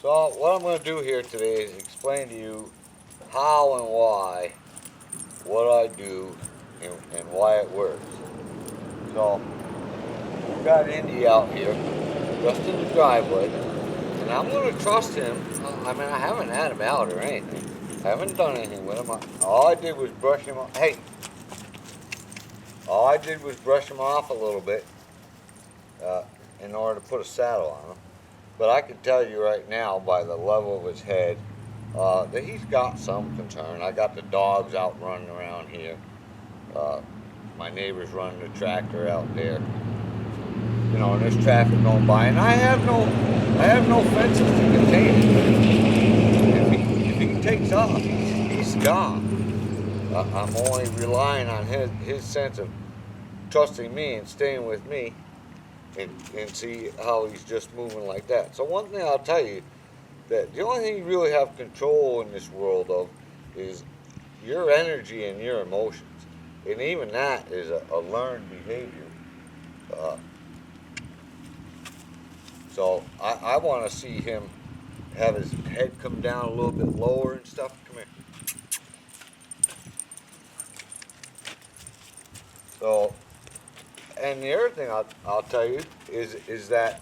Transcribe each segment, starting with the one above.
So what I'm going to do here today is explain to you how and why what I do and why it works. So we've got Indy out here just in the driveway, and I'm going to trust him. I mean, I haven't had him out or anything. I haven't done anything with him. All I did was brush him off. Hey, all I did was brush him off a little bit uh, in order to put a saddle on him. But I can tell you right now by the level of his head that he's got some concern. I got the dogs out running around here. My neighbor's running the tractor out there. You know, and there's traffic going by, and I have no fences to contain him. If he takes off, he's gone. I'm only relying on his sense of trusting me and staying with me, and see how he's just moving like that. So one thing I'll tell you, that the only thing you really have control in this world of is your energy and your emotions. And even that is a learned behavior. So I want to see him have his head come down a little bit lower and stuff. Come here. So, and the other thing I'll tell you is that,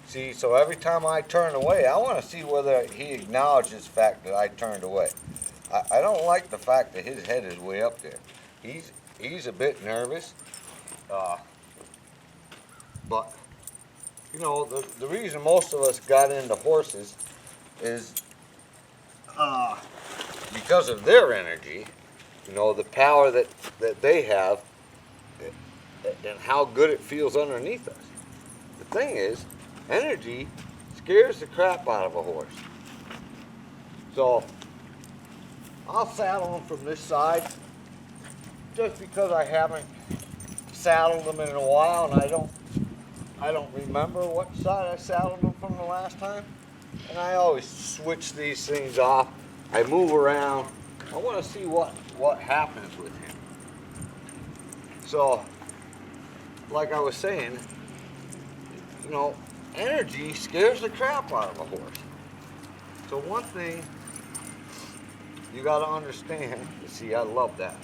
see, so every time I turn away, I want to see whether he acknowledges the fact that I turned away. I don't like the fact that his head is way up there. He's a bit nervous, but you know, the reason most of us got into horses is because of their energy, you know, the power that they have and how good it feels underneath us. The thing is, energy scares the crap out of a horse. So I'll saddle him from this side just because I haven't saddled him in a while, and I don't remember what side I saddled him from the last time. And I always switch these things off. I move around. I want to see what happens with him. So, like I was saying, you know, energy scares the crap out of a horse. So one thing you got to understand, see, I love that,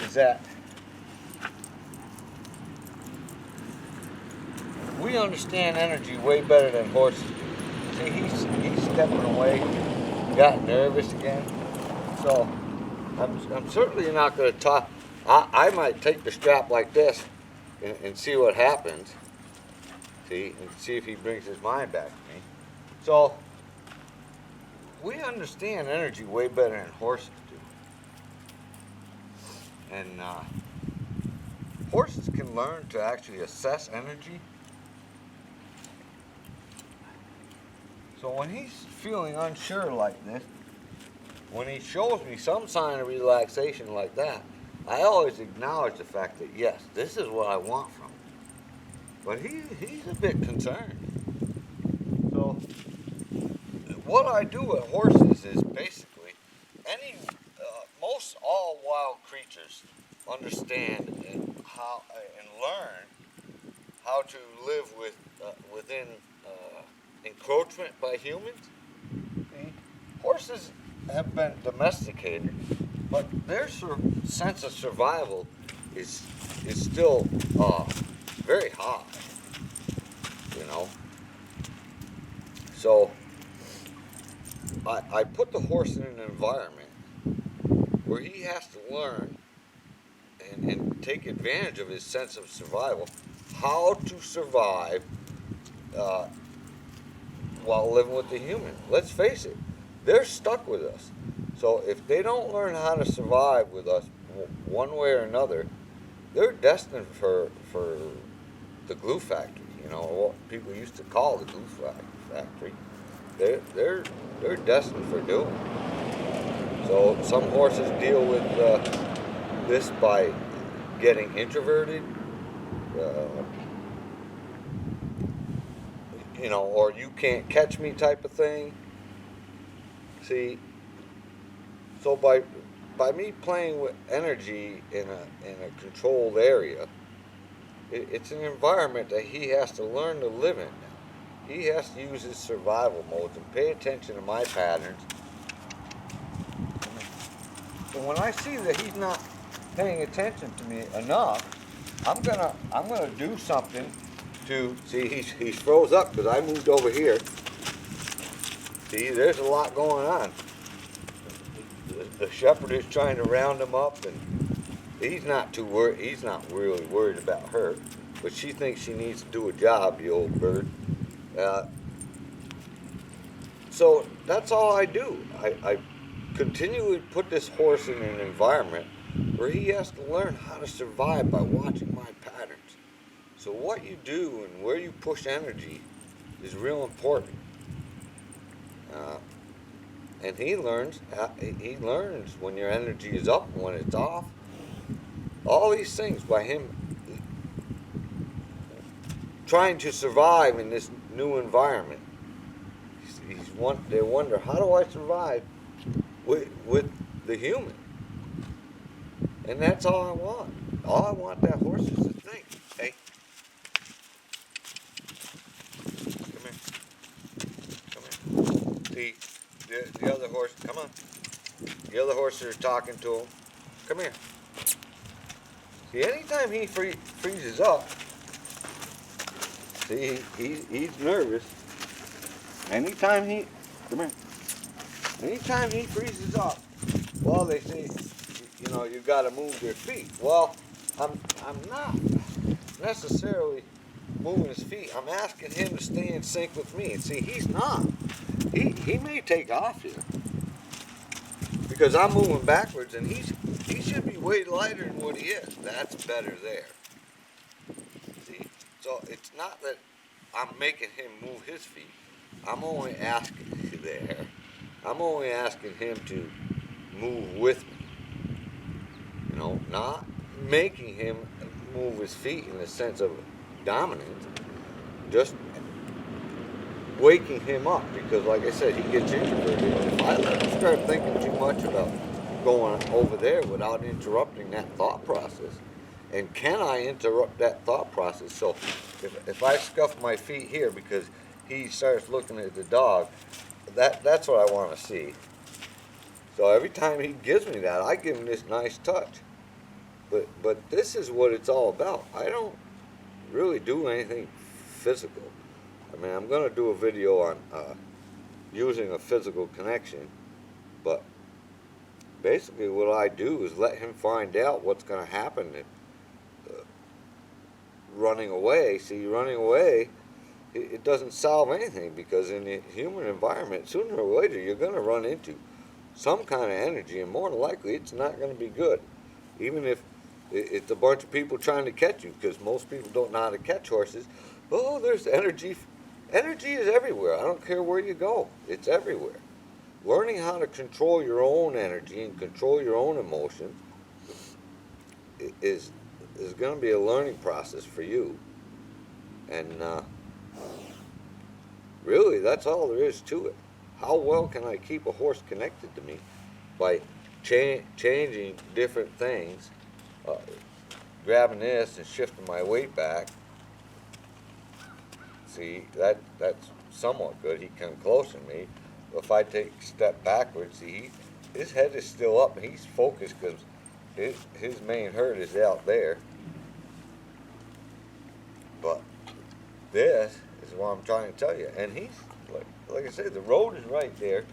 is that we understand energy way better than horses do. See, he's stepping away, got nervous again. So I'm certainly not going to talk. I might take the strap like this and see what happens. See, and see if he brings his mind back to me. So we understand energy way better than horses do. And horses can learn to actually assess energy. So when he's feeling unsure like this, when he shows me some sign of relaxation like that, I always acknowledge the fact that, yes, this is what I want from him. But he's a bit concerned. So what I do with horses is basically most all wild creatures understand and learn how to live within encroachment by humans. See, horses have been domesticated, but their sense of survival is still very high. You know. So I put the horse in an environment where he has to learn and take advantage of his sense of survival, how to survive while living with the human. Let's face it, they're stuck with us. So if they don't learn how to survive with us one way or another, they're destined for the glue factory. You know, what people used to call the glue factory. They're destined for doom. So some horses deal with this by getting introverted, you know, or you can't catch me type of thing. See, so by me playing with energy in a controlled area, it's an environment that he has to learn to live in now. he has to use his survival modes and pay attention to my patterns. So when I see that he's not paying attention to me enough, I'm gonna do something to see. He's froze up because I moved over here. See, there's a lot going on. The shepherd is trying to round him up, and he's not too worried. He's not really worried about her, but she thinks she needs to do a job, the old bird. So that's all I do. I continually put this horse in an environment where he has to learn how to survive by watching my patterns. So what you do and where you push energy is real important. And he learns when your energy is up and when it's off. All these things by him trying to survive in this new environment. They wonder, how do I survive with the human? And that's all I want. All I want that horse is to think, hey, come here. See, the other horse, come on. The other horses are talking to him. Come here. See, anytime he freezes up, see, he's nervous. Anytime he freezes up, well, they say, you've got to move your feet. Well, I'm not necessarily moving his feet. I'm asking him to stay in sync with me. And see, he's not. He may take off here because I'm moving backwards, and he should be way lighter than what he is. That's better there. See, so it's not that I'm making him move his feet. I'm only asking him to move with me. Not making him move his feet in the sense of dominance, just waking him up, because like I said, he gets introverted. If I let him start thinking too much about going over there without interrupting that thought process, and can I interrupt that thought process? So if I scuff my feet here because he starts looking at the dog, that's what I want to see. So every time he gives me that, I give him this nice touch. But this is what it's all about. I don't really do anything physical. I mean, I'm going to do a video on using a physical connection, but basically what I do is let him find out what's going to happen. Running away, see, running away, it doesn't solve anything, because in the human environment, sooner or later, you're going to run into some kind of energy, and more than likely, it's not going to be good. Even if it's a bunch of people trying to catch you, because most people don't know how to catch horses. Oh, there's energy. Energy is everywhere. I don't care where you go. It's everywhere. Learning how to control your own energy and control your own emotions is going to be a learning process for you. And really, that's all there is to it. How well can I keep a horse connected to me by changing different things, grabbing this and shifting my weight back? See, that's somewhat good. He come closer to me. If I take a step backwards, see, his head is still up and he's focused because his main herd is out there. But this is what I'm trying to tell you. And he's, like I said, the road is right there.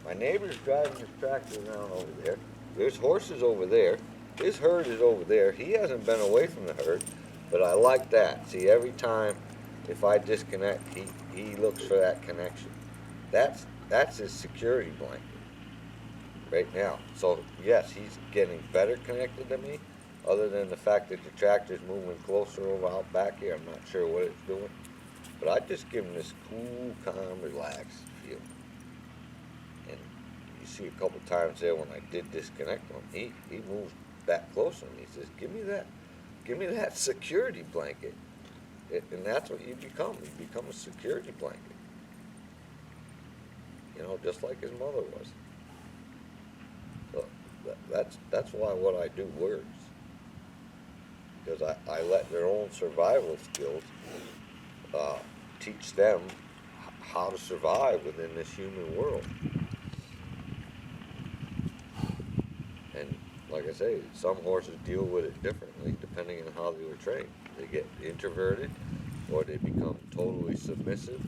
My neighbor's driving his tractor around over there. There's horses over there. His herd is over there. He hasn't been away from the herd, but I like that. See, every time if I disconnect, he looks for that connection. That's his security blanket right now. So yes, he's getting better connected to me, other than the fact that the tractor's moving closer over out back here. I'm not sure what it's doing, but I just give him this cool, calm, relaxed feel. And you see a couple times there when I did disconnect him, he moves back closer and he says, give me that security blanket. And that's what you become. You become a security blanket. Just like his mother was. So that's why what I do works. Because I let their own survival skills teach them how to survive within this human world. And like I say, some horses deal with it differently depending on how they were trained. They get introverted or they become totally submissive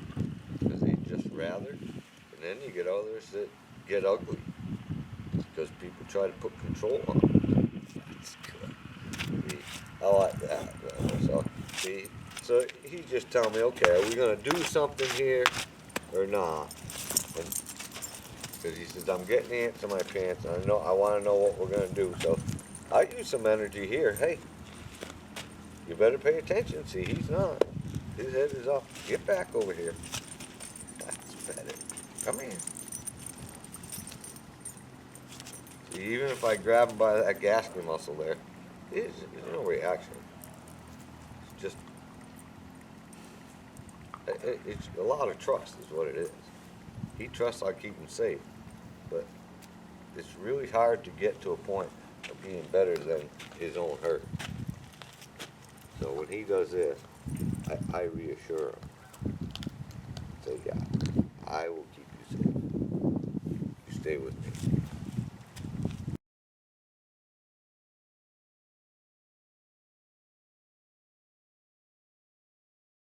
because they just rather. And then you get others that get ugly because people try to put control on them. That's good. See, I like that. So, see, so he just tell me, okay, are we going to do something here or not? And because he says, I'm getting ants in my pants, and I want to know what we're going to do. So I use some energy here. Hey, you better pay attention. See, he's not. His head is up. Get back over here. That's better. Come here. See, even if I grab him by that gastric muscle there, there's no reaction. It's just, it's a lot of trust is what it is. He trusts I keep him safe, but it's really hard to get to a point of being better than his own herd. So when he does this, I reassure him. Say, yeah, I will keep you safe. You stay with me.